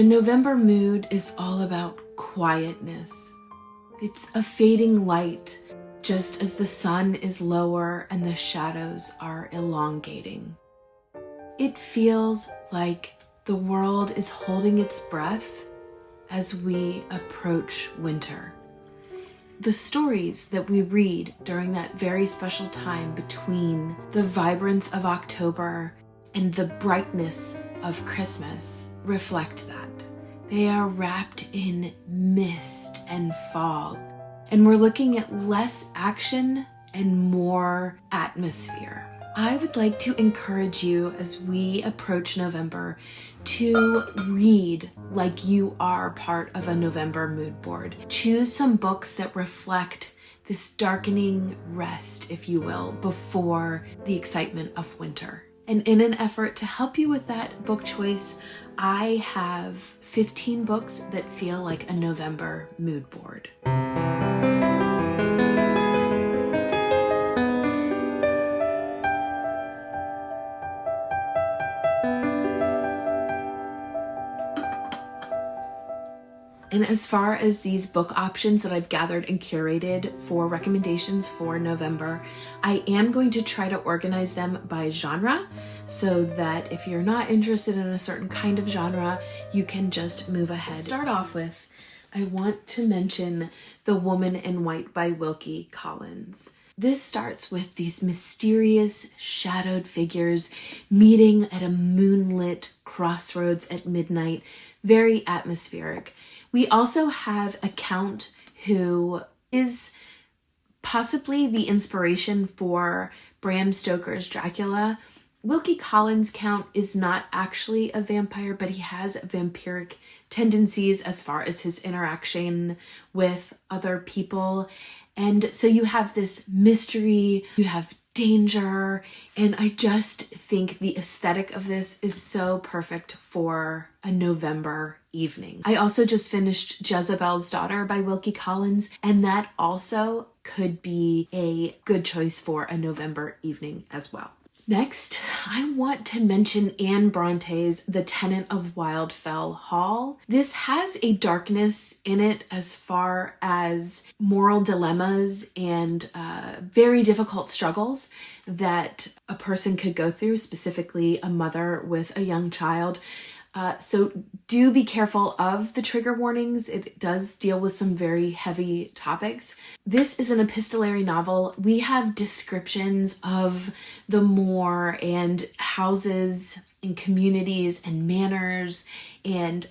The November mood is all about quietness. It's a fading light, just as the sun is lower and the shadows are elongating. It feels like the world is holding its breath as we approach winter. The stories that we read during that very special time between the vibrance of October and the brightness of Christmas reflect that. They are wrapped in mist and fog, and we're looking at less action and more atmosphere. I would like to encourage you as we approach November to read like you are part of a November mood board. Choose some books that reflect this darkening rest, if you will, before the excitement of winter. And in an effort to help you with that book choice, I have 15 books that feel like a November mood board. And as far as these book options that I've gathered and curated for recommendations for November, I am going to try to organize them by genre so that if you're not interested in a certain kind of genre, you can just move ahead. To start off with, I want to mention The Woman in White by Wilkie Collins. This starts with these mysterious shadowed figures meeting at a moonlit crossroads at midnight, very atmospheric. We also have a Count who is possibly the inspiration for Bram Stoker's Dracula. Wilkie Collins' Count is not actually a vampire, but he has vampiric tendencies as far as his interaction with other people. And so you have this mystery, you have danger, and I just think the aesthetic of this is so perfect for a November evening. I also just finished Jezebel's Daughter by Wilkie Collins, and that also could be a good choice for a November evening as well. Next, I want to mention Anne Bronte's The Tenant of Wildfell Hall. This has a darkness in it as far as moral dilemmas and very difficult struggles that a person could go through, specifically a mother with a young child. So do be careful of the trigger warnings. It does deal with some very heavy topics. This is an epistolary novel. We have descriptions of the moor and houses and communities and manors, and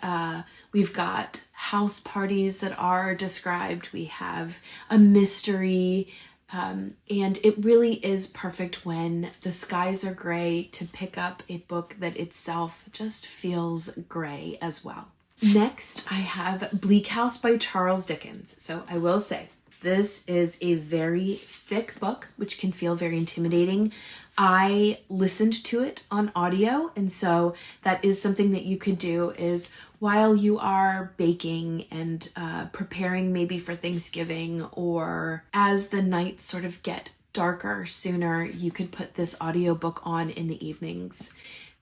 we've got house parties that are described. We have a mystery. And it really is perfect when the skies are gray to pick up a book that itself just feels gray as well. Next, I have Bleak House by Charles Dickens. So I will say, this is a very thick book, which can feel very intimidating. I listened to it on audio, and so that is something that you could do is while you are baking and preparing maybe for Thanksgiving, or as the nights sort of get darker sooner, you could put this audiobook on in the evenings.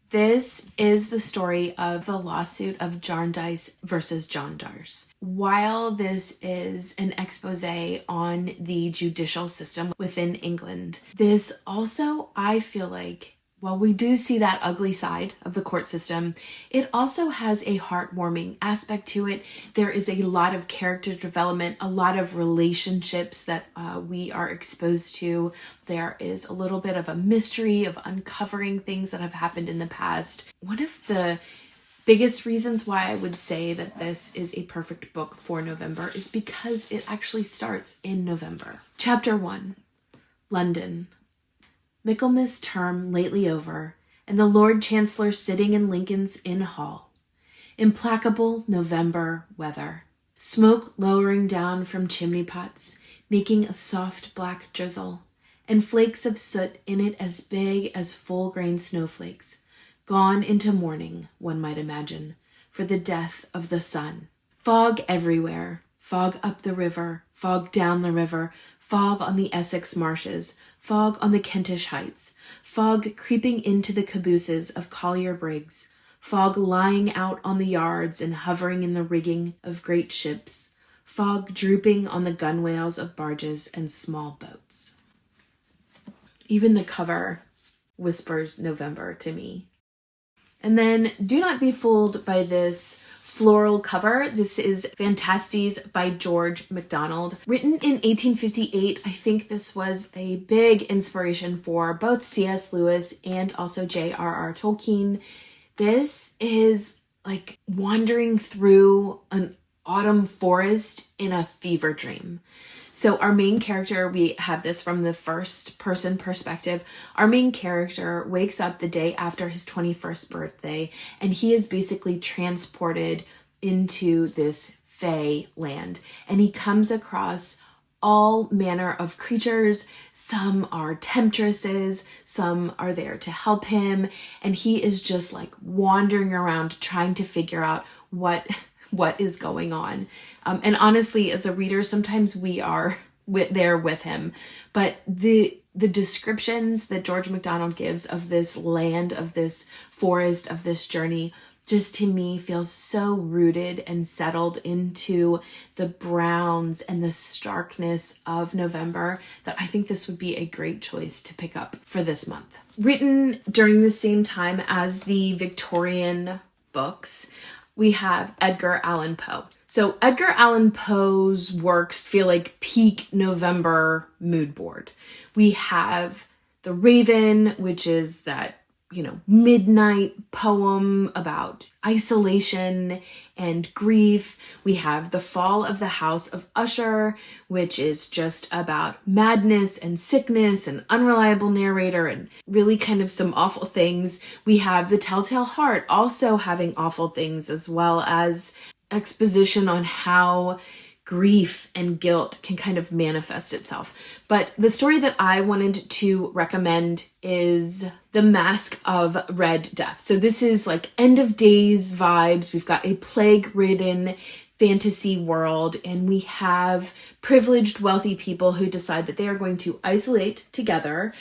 This is the story of the lawsuit of Jarndyce versus John Darce. While this is an expose on the judicial system within England, this also, I feel like, while we do see that ugly side of the court system, it also has a heartwarming aspect to it. There is a lot of character development, a lot of relationships that we are exposed to. There is a little bit of a mystery of uncovering things that have happened in the past. One of the biggest reasons why I would say that this is a perfect book for November is because it actually starts in November. Chapter 1, London. Michaelmas term lately over, and the Lord Chancellor sitting in Lincoln's Inn Hall. Implacable November weather. Smoke lowering down from chimney pots, making a soft black drizzle, and flakes of soot in it as big as full-grain snowflakes, gone into mourning, one might imagine, for the death of the sun. Fog everywhere, fog up the river, fog down the river, fog on the Essex marshes, fog on the Kentish heights, fog creeping into the cabooses of Collier Briggs, Fog lying out on the yards and hovering in the rigging of great ships. Fog drooping on the gunwales of barges and small boats. Even the cover whispers November to me. And then do not be fooled by this floral cover. This is Fantasties by George MacDonald. Written in 1858, I think this was a big inspiration for both C.S. Lewis and also J.R.R. Tolkien. This is like wandering through an autumn forest in a fever dream. So our main character, we have this from the first person perspective. Our main character wakes up the day after his 21st birthday, and he is basically transported into this fae land. And he comes across all manner of creatures. Some are temptresses, some are there to help him, and he is just like wandering around trying to figure out what is going on. And honestly, as a reader, sometimes we are there with him. But the descriptions that George MacDonald gives of this land, of this forest, of this journey, just to me feels so rooted and settled into the browns and the starkness of November that I think this would be a great choice to pick up for this month. Written during the same time as the Victorian books, we have Edgar Allan Poe. So Edgar Allan Poe's works feel like peak November mood board. We have The Raven, which is that, midnight poem about isolation and grief. We have The Fall of the House of Usher, which is just about madness and sickness and unreliable narrator and really kind of some awful things. We have The Telltale Heart, also having awful things, as well as exposition on how grief and guilt can kind of manifest itself. But the story that I wanted to recommend is The Mask of Red Death. So this is like end of days vibes. We've got a plague-ridden fantasy world, and we have privileged, wealthy people who decide that they are going to isolate together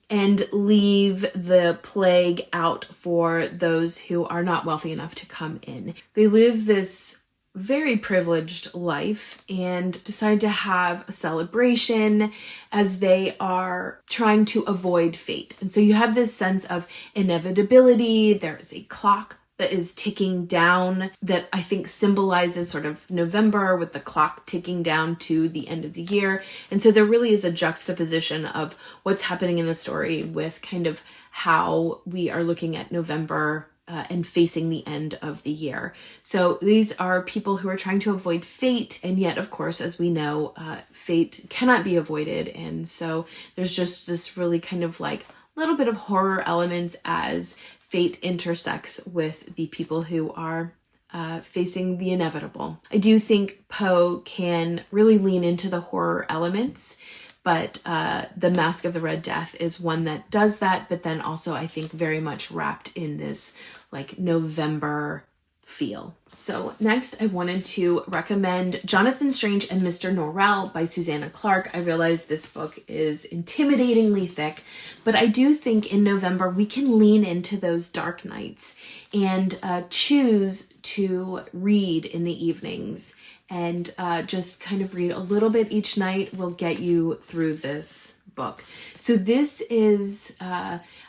and leave the plague out for those who are not wealthy enough to come in. They live this very privileged life and decide to have a celebration as they are trying to avoid fate. And so you have this sense of inevitability. There is a clock that is ticking down that I think symbolizes sort of November, with the clock ticking down to the end of the year. And so there really is a juxtaposition of what's happening in the story with kind of how we are looking at November and facing the end of the year. So these are people who are trying to avoid fate, and yet, of course, as we know, fate cannot be avoided. And so there's just this really kind of like little bit of horror elements as fate intersects with the people who are facing the inevitable. I do think Poe can really lean into the horror elements, but The Mask of the Red Death is one that does that, but then also I think very much wrapped in this like November feel. So next I wanted to recommend Jonathan Strange and Mr. Norrell by Susanna Clark. I realize this book is intimidatingly thick, but I do think in November we can lean into those dark nights and choose to read in the evenings, and just kind of read a little bit each night will get you through this book. So this is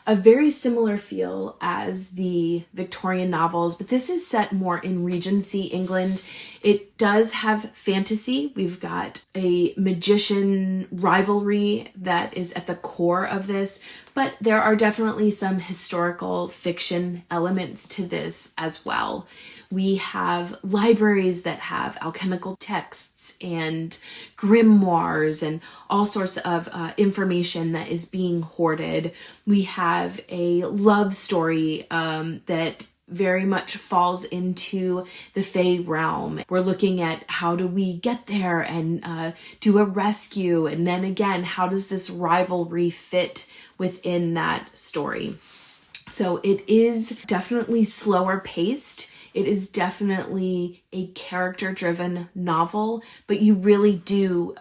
a very similar feel as the Victorian novels, but this is set more in Regency England. It does have fantasy. We've got a magician rivalry that is at the core of this, but there are definitely some historical fiction elements to this as well. We have libraries that have alchemical texts and grimoires and all sorts of information that is being hoarded. We have a love story that very much falls into the Fae realm. We're looking at how do we get there and do a rescue, and then again, how does this rivalry fit within that story? So it is definitely slower paced. It is definitely a character-driven novel, but you really do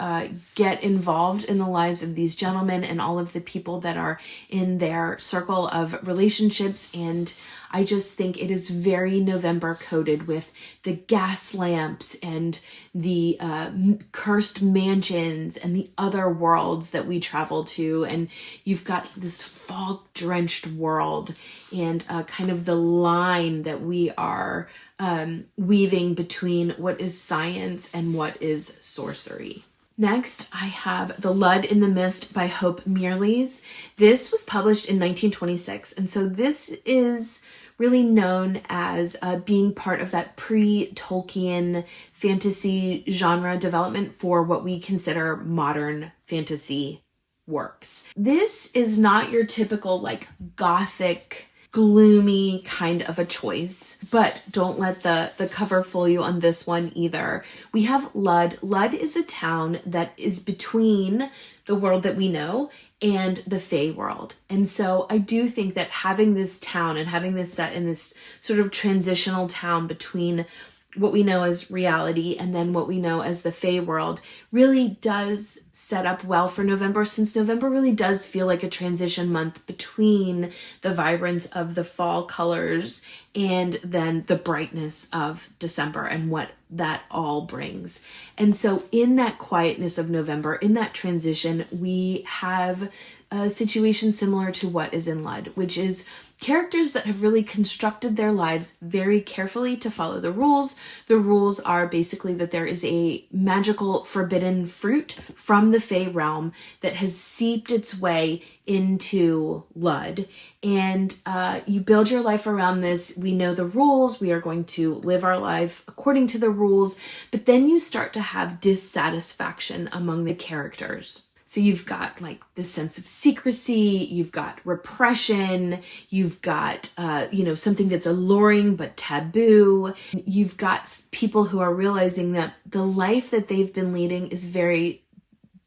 get involved in the lives of these gentlemen and all of the people that are in their circle of relationships. And I just think it is very November coded with the gas lamps and the cursed mansions and the other worlds that we travel to. And you've got this fog-drenched world and kind of the line that we are weaving between what is science and what is sorcery. Next, I have The Lud in the Mist by Hope Mirlees. This was published in 1926, and so this is really known as being part of that pre-Tolkien fantasy genre development for what we consider modern fantasy works. This is not your typical like gothic, gloomy kind of a choice, but don't let the cover fool you on this one either. We have Lud. Lud is a town that is between the world that we know and the Fae world. And so I do think that having this town and having this set in this sort of transitional town between what we know as reality and then what we know as the Fae world really does set up well for November, since November really does feel like a transition month between the vibrance of the fall colors and then the brightness of December and what that all brings. And so in that quietness of November, in that transition, we have a situation similar to what is in Lud, which is characters that have really constructed their lives very carefully to follow the rules. The rules are basically that there is a magical forbidden fruit from the Fae realm that has seeped its way into Lud. And you build your life around this. We know the rules. We are going to live our life according to the rules. But then you start to have dissatisfaction among the characters. So you've got like this sense of secrecy, you've got repression, you've got, something that's alluring but taboo. You've got people who are realizing that the life that they've been leading is very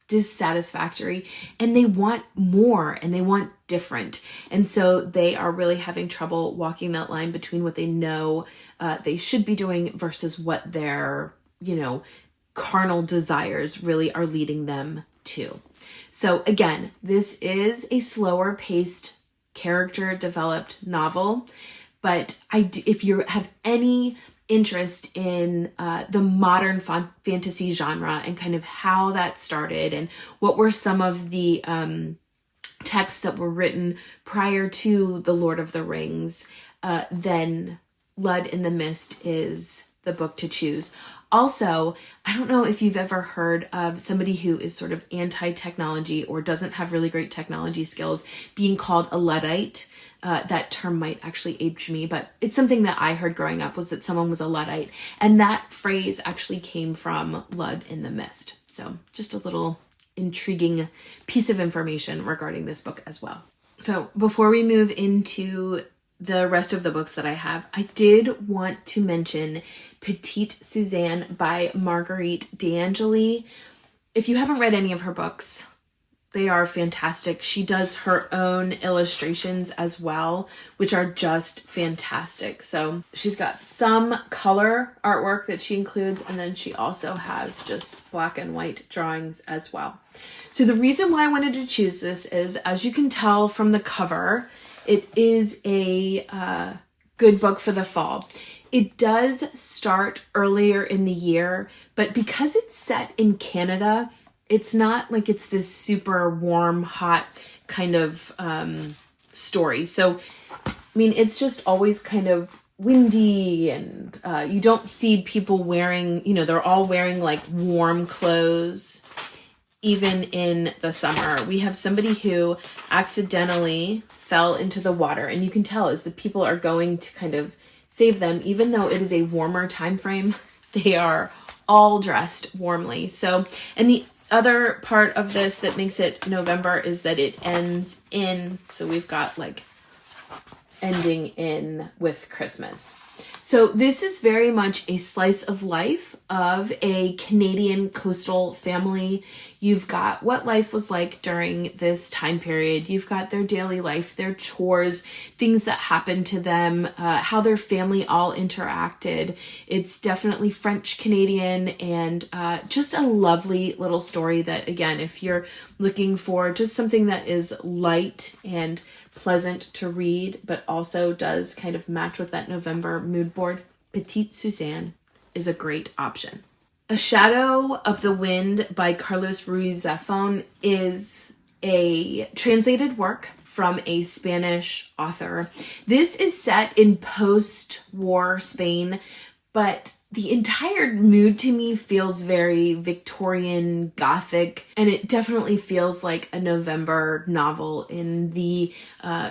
dissatisfactory and they want more and they want different. And so they are really having trouble walking that line between what they know they should be doing versus what their, carnal desires really are leading them to. So again, this is a slower paced, character developed novel, but if you have any interest in the modern fantasy genre and kind of how that started and what were some of the texts that were written prior to The Lord of the Rings, then Lud in the Mist is the book to choose. Also, I don't know if you've ever heard of somebody who is sort of anti-technology or doesn't have really great technology skills being called a Luddite. That term might actually age me, but it's something that I heard growing up was that someone was a Luddite. And that phrase actually came from Lud in the Mist. So just a little intriguing piece of information regarding this book as well. So before we move into the rest of the books that I have, I did want to mention Petite Suzanne by Marguerite DeAngli. If you haven't read any of her books, they are fantastic. She does her own illustrations as well, which are just fantastic. So she's got some color artwork that she includes, and then she also has just black and white drawings as well. So the reason why I wanted to choose this is, as you can tell from the cover, it is a good book for the fall. It does start earlier in the year, but because it's set in Canada, it's not like it's this super warm, hot kind of story. So, it's just always kind of windy and you don't see people wearing, they're all wearing like warm clothes. Even in the summer, we have somebody who accidentally fell into the water, and you can tell as the people are going to kind of save them, even though it is a warmer time frame, they are all dressed warmly. So, and the other part of this that makes it November is that it ends in, so we've got like ending in with Christmas. So this is very much a slice of life of a Canadian coastal family. You've got what life was like during this time period. You've got their daily life, their chores, things that happened to them, how their family all interacted. It's definitely French Canadian, and just a lovely little story that, again, if you're looking for just something that is light and pleasant to read, but also does kind of match with that November mood board, Petite Suzanne is a great option. A Shadow of the Wind by Carlos Ruiz Zafron is a translated work from a Spanish author. This is set in post-war Spain, but the entire mood to me feels very Victorian Gothic, and it definitely feels like a November novel in the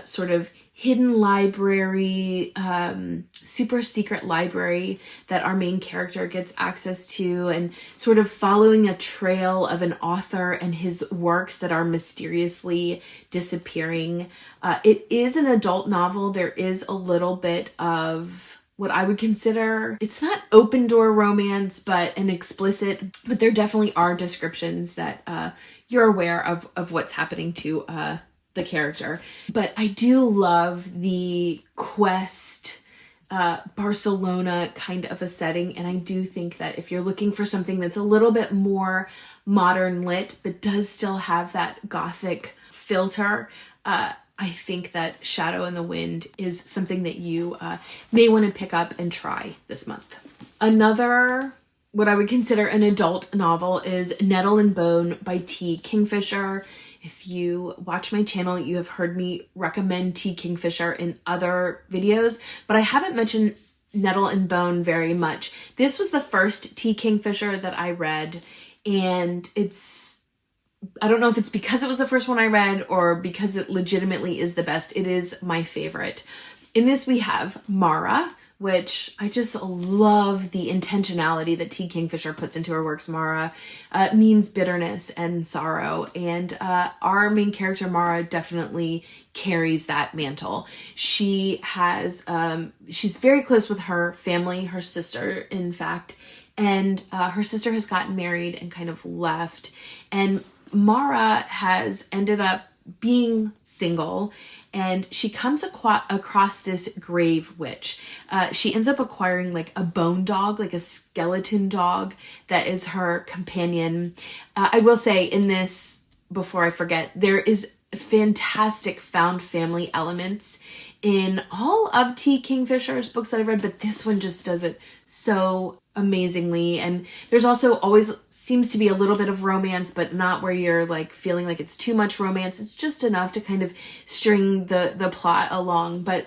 sort of hidden library, super secret library that our main character gets access to, and sort of following a trail of an author and his works that are mysteriously disappearing. It is an adult novel. There is a little bit of what I would consider, it's not open door romance, but an explicit, but there definitely are descriptions that you're aware of what's happening to the character. But I do love the quest, Barcelona kind of a setting, and I do think that if you're looking for something that's a little bit more modern lit, but does still have that Gothic filter, I think that Shadow in the Wind is something that you may want to pick up and try this month. Another, what I would consider an adult novel, is Nettle and Bone by T. Kingfisher. If you watch my channel, you have heard me recommend T. Kingfisher in other videos, but I haven't mentioned Nettle and Bone very much. This was the first T. Kingfisher that I read, and I don't know if it's because it was the first one I read or because it legitimately is the best. It is my favorite. In this we have Mara, which I just love the intentionality that T. Kingfisher puts into her works. Mara means bitterness and sorrow, and our main character Mara definitely carries that mantle. She has, she's very close with her family, her sister, in fact, and her sister has gotten married and kind of left, and Mara has ended up being single, and she comes across this grave witch. She ends up acquiring like a bone dog, like a skeleton dog that is her companion. I will say in this, before I forget, there is fantastic found family elements in all of T. Kingfisher's books that I've read, but this one just does it so amazingly. And there's also always seems to be a little bit of romance, but not where you're like feeling like it's too much romance. It's just enough to kind of string the plot along. But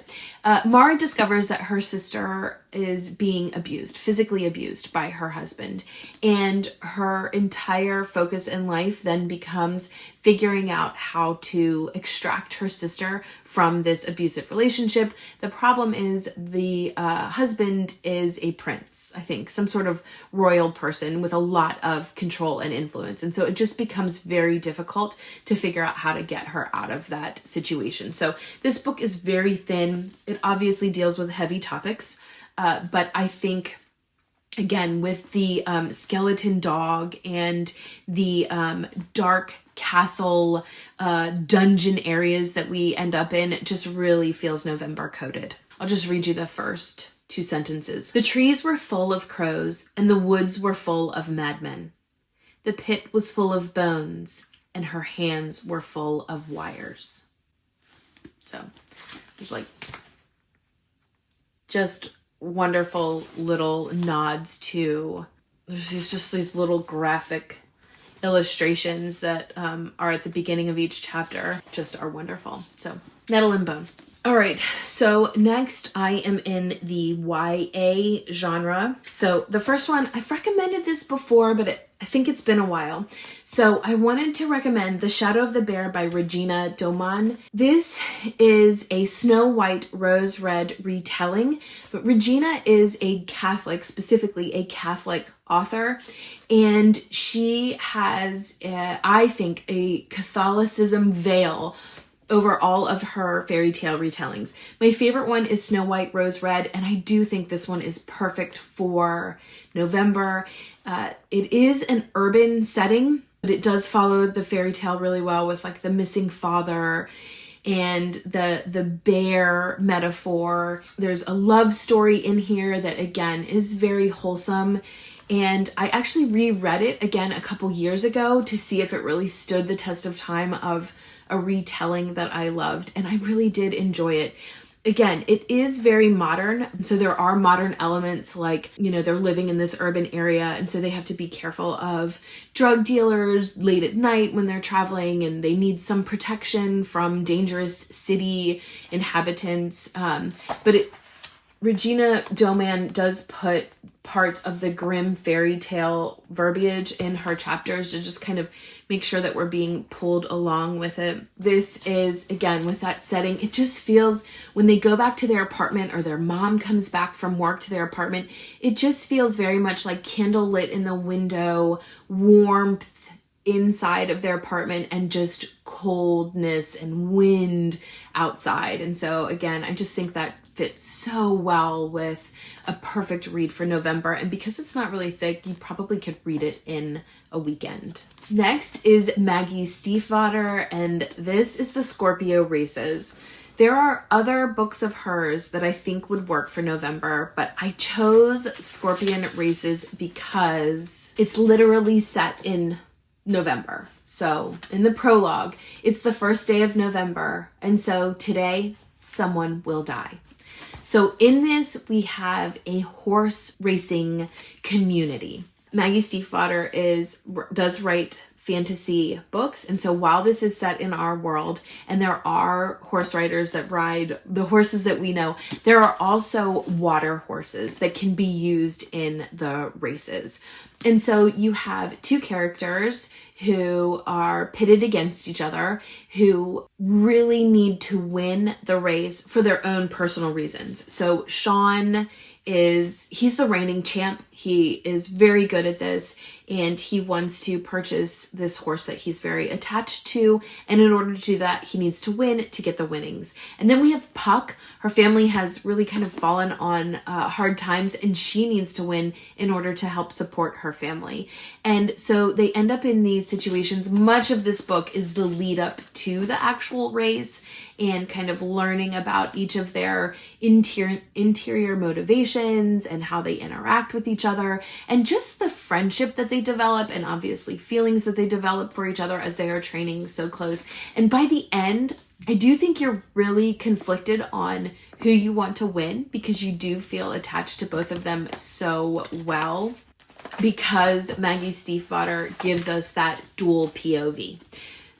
Mara discovers that her sister is being abused, physically abused by her husband, and her entire focus in life then becomes figuring out how to extract her sister from this abusive relationship. The problem is the husband is a prince, I think, some sort of royal person with a lot of control and influence. And so it just becomes very difficult to figure out how to get her out of that situation. So this book is very thin. It obviously deals with heavy topics, but I think, again, with the skeleton dog and the dark castle dungeon areas that we end up in, it just really feels November coded. I'll just read you the first 2 sentences. The trees were full of crows, and the woods were full of madmen. The pit was full of bones, and her hands were full of wires. So there's like just wonderful little nods to, there's just these little graphic illustrations that are at the beginning of each chapter, just are wonderful. So Nettle and Bone. All right, so next I am in the YA genre. So the first one, I've recommended this before, but I think it's been a while. So I wanted to recommend The Shadow of the Bear by Regina Doman. This is a Snow White Rose Red retelling, but Regina is a Catholic, specifically a Catholic author, and she has, I think, a Catholicism veil over all of her fairy tale retellings. My favorite one is Snow White, Rose Red, and I do think this one is perfect for November. It is an urban setting, but it does follow the fairy tale really well with like the missing father and the bear metaphor. There's a love story in here that again is very wholesome. And I actually reread it again a couple years ago to see if it really stood the test of time of a retelling that I loved. And I really did enjoy it. Again, it is very modern. So there are modern elements like, you know, they're living in this urban area. And so they have to be careful of drug dealers late at night when they're traveling, and they need some protection from dangerous city inhabitants. Regina Doman does put parts of the grim fairy tale verbiage in her chapters to just kind of make sure that we're being pulled along with it. This is, again, with that setting, it just feels, when they go back to their apartment or their mom comes back from work to their apartment, it just feels very much like candle lit in the window, warmth inside of their apartment, and just coldness and wind outside. And so again, I just think that fits so well with a perfect read for November. And because it's not really thick, you probably could read it in a weekend. Next is Maggie Stiefvater, and this is the Scorpio Races. There are other books of hers that I think would work for November, but I chose Scorpion Races because it's literally set in November. So in the prologue, it's the first day of November, and so today someone will die. So in this, we have a horse racing community. Maggie Stiefvater does write fantasy books. And so while this is set in our world and there are horse riders that ride the horses that we know, there are also water horses that can be used in the races. And so you have two characters who are pitted against each other, who really need to win the race for their own personal reasons. So Sean he's the reigning champ. He is very good at this, and he wants to purchase this horse that he's very attached to. And in order to do that, he needs to win to get the winnings. And then we have Puck. Her family has really kind of fallen on hard times, and she needs to win in order to help support her family. And so they end up in these situations. Much of this book is the lead up to the actual race and kind of learning about each of their interior motivations and how they interact with each other, and just the friendship that they develop, and obviously feelings that they develop for each other as they are training so close. And by the end, I do think you're really conflicted on who you want to win, because you do feel attached to both of them so well, because Maggie Stiefvater gives us that dual POV.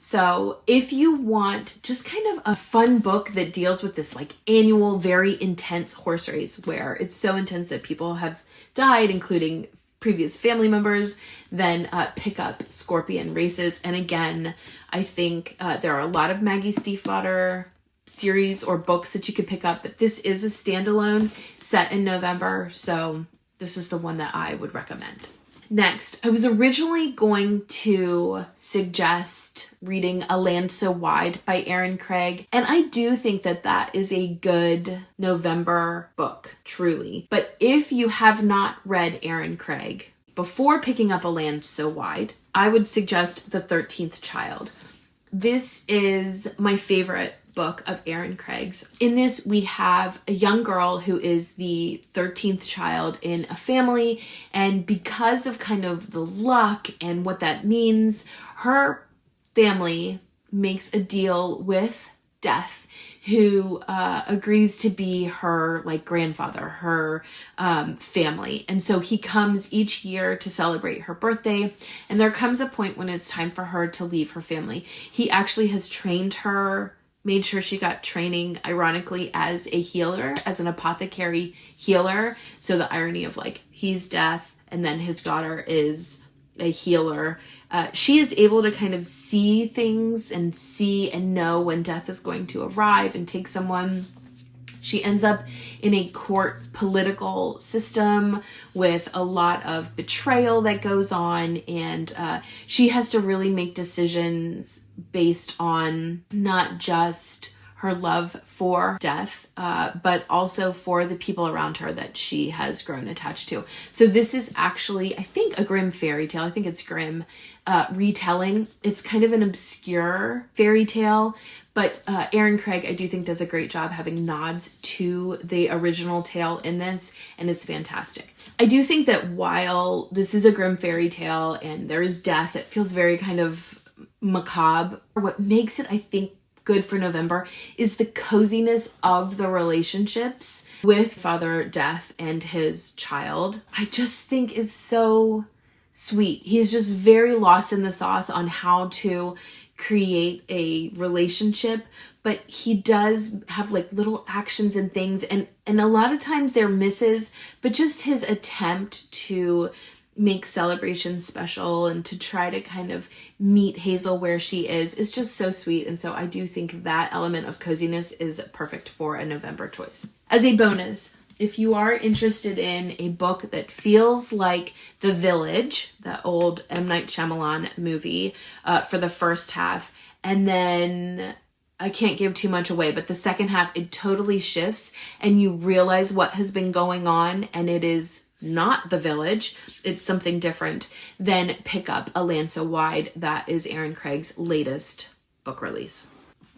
So if you want just kind of a fun book that deals with this like annual, very intense horse race where it's so intense that people have died, including previous family members, then pick up Scorpion Races. And again, I think there are a lot of Maggie Stiefvater series or books that you could pick up, but this is a standalone set in November. So this is the one that I would recommend. Next, I was originally going to suggest reading A Land So Wide by Erin Craig, and I do think that that is a good November book, truly. But if you have not read Erin Craig, before picking up A Land So Wide, I would suggest The 13th Child. This is my favorite book of Erin Craig's. In this, we have a young girl who is the 13th child in a family, and because of kind of the luck and what that means, her family makes a deal with Death, who agrees to be her like grandfather, her family. And so he comes each year to celebrate her birthday, and there comes a point when it's time for her to leave her family. He actually has trained her, made sure she got training, ironically, as a healer, as an apothecary healer. So the irony of like, he's Death, and then his daughter is a healer. She is able to kind of see things and see and know when Death is going to arrive and take someone. She ends up in a court political system with a lot of betrayal that goes on, and she has to really make decisions based on not just her love for death, but also for the people around her that she has grown attached to. So this is actually, I think, a Grimm fairy tale. I think it's Grimm retelling. It's kind of an obscure fairy tale, but Erin Craig, I do think, does a great job having nods to the original tale in this, and it's fantastic. I do think that while this is a Grimm fairy tale and there is death, it feels very kind of macabre. What makes it, I think, good for November is the coziness of the relationships with Father Death and his child. I just think is so sweet. He's just very lost in the sauce on how to create a relationship, but he does have like little actions and things, and a lot of times they're misses, but just his attempt to make Celebration special and to try to kind of meet Hazel where she is just so sweet. And so I do think that element of coziness is perfect for a November choice. As a bonus, if you are interested in a book that feels like The Village, the old M. Night Shyamalan movie, for the first half, and then I can't give too much away, but the second half, it totally shifts and you realize what has been going on and it is not The Village, it's something different, then pick up A Land So Wide. That is Erin Craig's latest book release.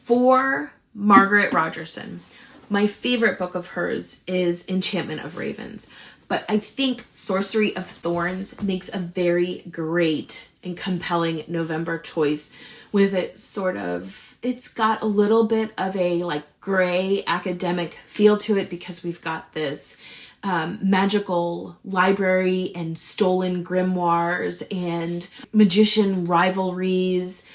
For Margaret Rogerson, my favorite book of hers is Enchantment of Ravens, but I think Sorcery of Thorns makes a very great and compelling November choice with it it's got a little bit of a like gray academic feel to it because we've got this magical library and stolen grimoires and magician rivalries.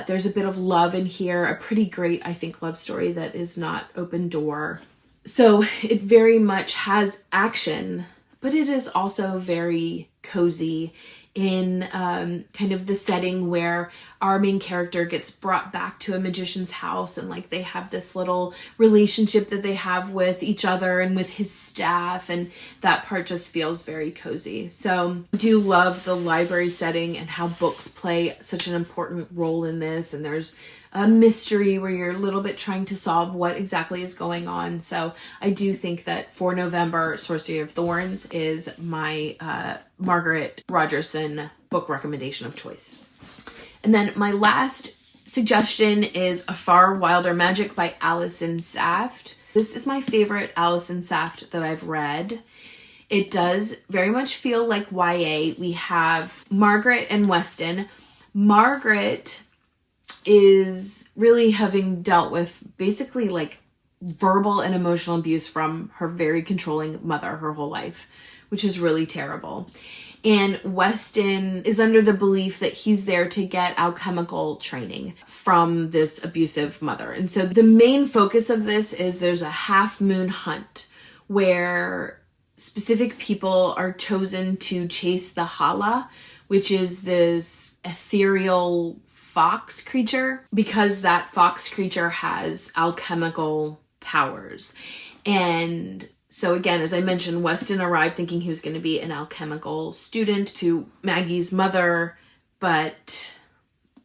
There's a bit of love in here, a pretty great, I think, love story that is not open door. So it very much has action, but it is also very cozy in kind of the setting where our main character gets brought back to a magician's house, and like they have this little relationship that they have with each other and with his staff, and that part just feels very cozy. So I do love the library setting and how books play such an important role in this, and there's a mystery where you're a little bit trying to solve what exactly is going on. So I do think that for November, Sorcery of Thorns is my Margaret Rogerson book recommendation of choice. And then my last suggestion is A Far Wilder Magic by Allison Saft. This is my favorite Allison Saft that I've read. It does very much feel like YA. We have Margaret and Weston. Margaret is really having dealt with basically like verbal and emotional abuse from her very controlling mother her whole life, which is really terrible. And Weston is under the belief that he's there to get alchemical training from this abusive mother. And so the main focus of this is there's a half moon hunt where specific people are chosen to chase the Hala, which is this ethereal fox creature, because that fox creature has alchemical powers. And so again, as I mentioned, Weston arrived thinking he was going to be an alchemical student to Maggie's mother, but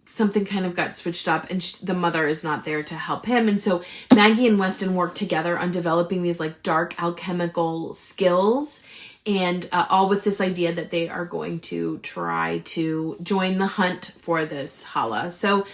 something kind of got switched up and the mother is not there to help him. And so Maggie and Weston work together on developing these like dark alchemical skills, and all with this idea that they are going to try to join the hunt for this Hala. So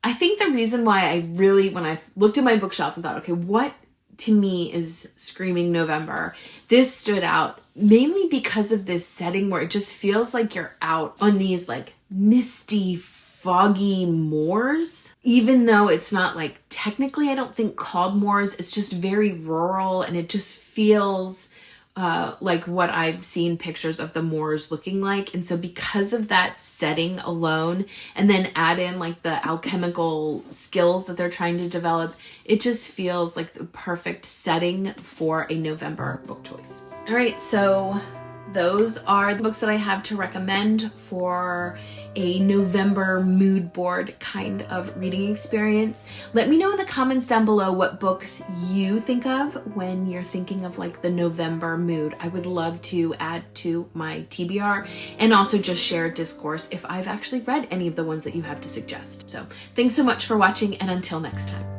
I think the reason why when I looked at my bookshelf and thought, okay, what to me is screaming November, this stood out mainly because of this setting where it just feels like you're out on these like misty, foggy moors, even though it's not like technically, I don't think, called moors. It's just very rural, and it just feels like what I've seen pictures of the moors looking like. And so because of that setting alone, and then add in like the alchemical skills that they're trying to develop, it just feels like the perfect setting for a November book choice. All right, so those are the books that I have to recommend for a November mood board kind of reading experience. Let me know in the comments down below what books you think of when you're thinking of like the November mood. I would love to add to my TBR and also just share discourse if I've actually read any of the ones that you have to suggest. So thanks so much for watching, and until next time.